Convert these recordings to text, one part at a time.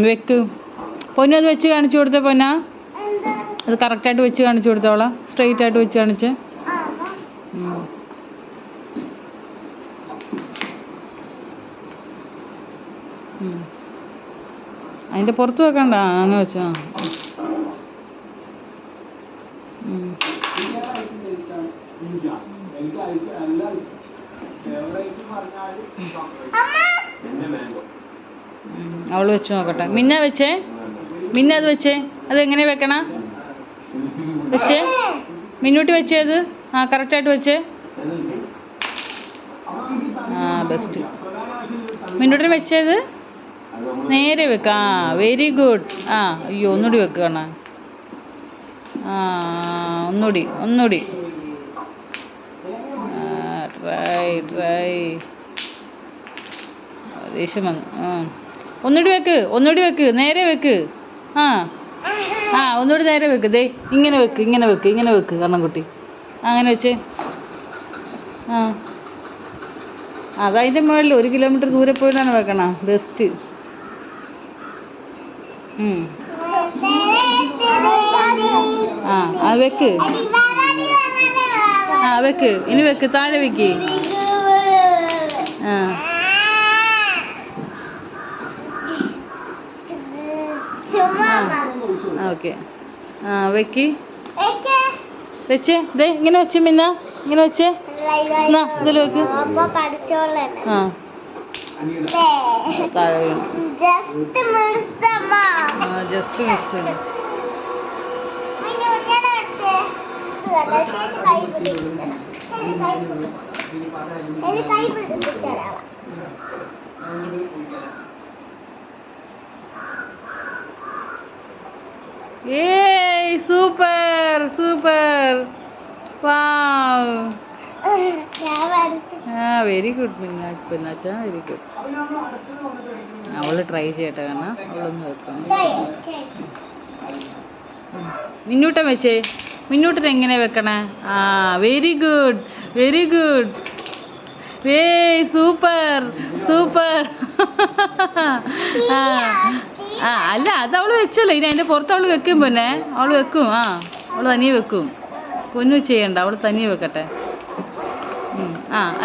വെക്ക് പൊന്നു അത് വെച്ച് കാണിച്ചു കൊടുത്തേ പൊന്ന അത് കറക്റ്റായിട്ട് വെച്ച് കാണിച്ചു കൊടുത്തോളാം സ്ട്രെയിറ്റ് ആയിട്ട് വെച്ച് കാണിച്ചേ അതിൻ്റെ പുറത്ത് വെക്കണ്ട അങ്ങനെ വെച്ചോ അവള് വെച്ച് നോക്കട്ടെ മിന്ന വെച്ചേ മിന്ന അത് വെച്ചേ അതെങ്ങനെ വെക്കണ വെച്ചേ മിന്നൂട്ടി വെച്ചേ അത് കറക്റ്റായിട്ട് വെച്ചേ ബെസ്റ്റ് മിന്നൂട്ടിന് വെച്ചത് നേരെ വെക്ക വെരി ഗുഡ് അയ്യോ ഒന്നുകൂടി വെക്കുകയാണ് ഒന്നുകൂടി ട്രൈ ദേഷ്യം വന്നു ഒന്നുകൂടി വെക്ക് നേരെ വെക്ക് ഒന്നുകൂടി നേരെ വെക്ക് ദേ ഇങ്ങനെ വെക്ക് കണ്ണൻകുട്ടി അങ്ങനെ വെച്ച് അതതിൻ്റെ മുകളിൽ 1 കിലോമീറ്റർ ദൂരെ പോയിട്ടാണ് വെക്കണം ബെസ്റ്റ് അത് വെക്ക് വെക്ക് ഇനി വെക്ക് താഴെ വെക്ക് ഓക്കെ വെക്ക് വെച്ചേ ദേ ഇങ്ങനെ വെച്ച് മിന്ന ഇങ്ങനെ വെച്ചേ ഇതിൽ വെക്ക് just miss super wow very good പിന്നാച്ച വെരി ഗുഡ് അവള് ട്രൈ ചെയ്യട്ടെ കാരണം അവളൊന്ന് വെക്കാം മിന്നൂട്ടൻ വെച്ചേ മിന്നൂട്ടൻ എങ്ങനെ വെക്കണേ വെരി ഗുഡ് സൂപ്പർ അല്ല അത് അവള് വെച്ചല്ലോ ഇനി അതിൻ്റെ പുറത്ത് അവള് വെക്കും പിന്നെ അവള് വെക്കും അവള് തനിയെ വെക്കും പൊന്നു ചെയ്യണ്ട അവള് തനിയെ വെക്കട്ടെ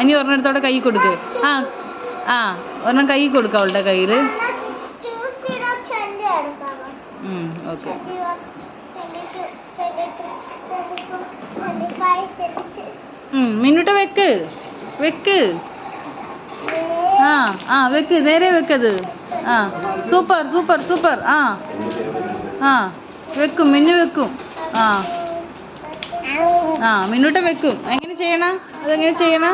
ഇനി ഒരെണ്ണത്തോടെ കൈ കൊടുക്ക് ഒരെണ്ണം കൈ കൊടുക്ക അവളുടെ കയ്യിൽ ഓക്കെ മിന്നൂട്ട വെക്ക് വെക്ക് നേരെ വെക്കത് സൂപ്പർ വെക്കും മിന്നു വെക്കും മിന്നൂട്ട വെക്കും എങ്ങനെ ചെയ്യണ അതെങ്ങനെ ചെയ്യണ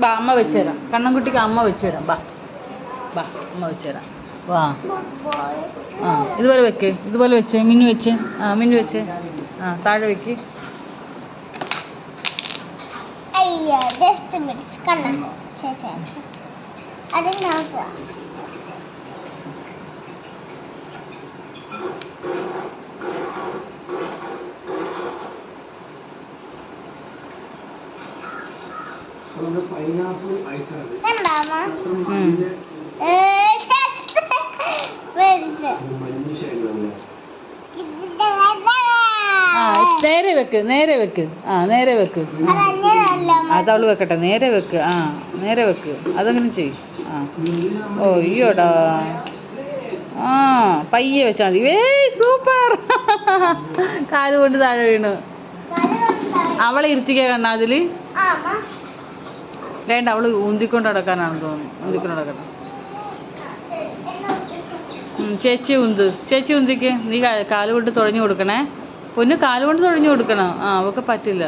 ബാ അമ്മ വെച്ചുതരാം. കണ്ണൻകുട്ടിക്ക് അമ്മ വെച്ചുതരാം. ബാ ബാ അമ്മ വെച്ചുതരാം. വാ ആ ഇതുപോലെ വെക്ക്. ഇതുപോലെ വെച്ച് മിന്നു വെച്ച്. ആ മിന്നു വെച്ച്. ആ താഴെ വെക്ക്. അയ്യോ ജസ്റ്റ് മിനിറ്റ്സ് കണ്ണ ചേട്ടാ അത് നോക്കുക. കണ്ടാമ ആ നേരെ വെക്ക്. നേരെ വെക്ക്. ആ നേരെ വെക്ക്. അതവള് വെക്കട്ടെ. നേരെ വെക്ക്. ആ നേരെ വെക്ക്. അതങ്ങനെ ചെയ്യും. ആ ഓ അയ്യോടാ. ആ പയ്യെ വെച്ചാൽ മതി. സൂപ്പർ. കാലുകൊണ്ട് താഴെ വീണു. അവളെ ഇരുത്തിക്ക കണ്ണ അതിൽ വേണ്ട. അവള് ഉന്തിക്കൊണ്ട് നടക്കാനാണെന്ന് തോന്നുന്നു. ഉന്തിക്കൊണ്ട് നടക്കട്ടെ. ചേച്ചി ഉന്ത്. ചേച്ചി ഉന്തിക്ക്. നീ കാലുകൊണ്ട് തുഴഞ്ഞു കൊടുക്കണേ പൊന്നു. കാലുകൊണ്ട് തുഴഞ്ഞു കൊടുക്കണം. ആ അവൾക്ക് പറ്റില്ല.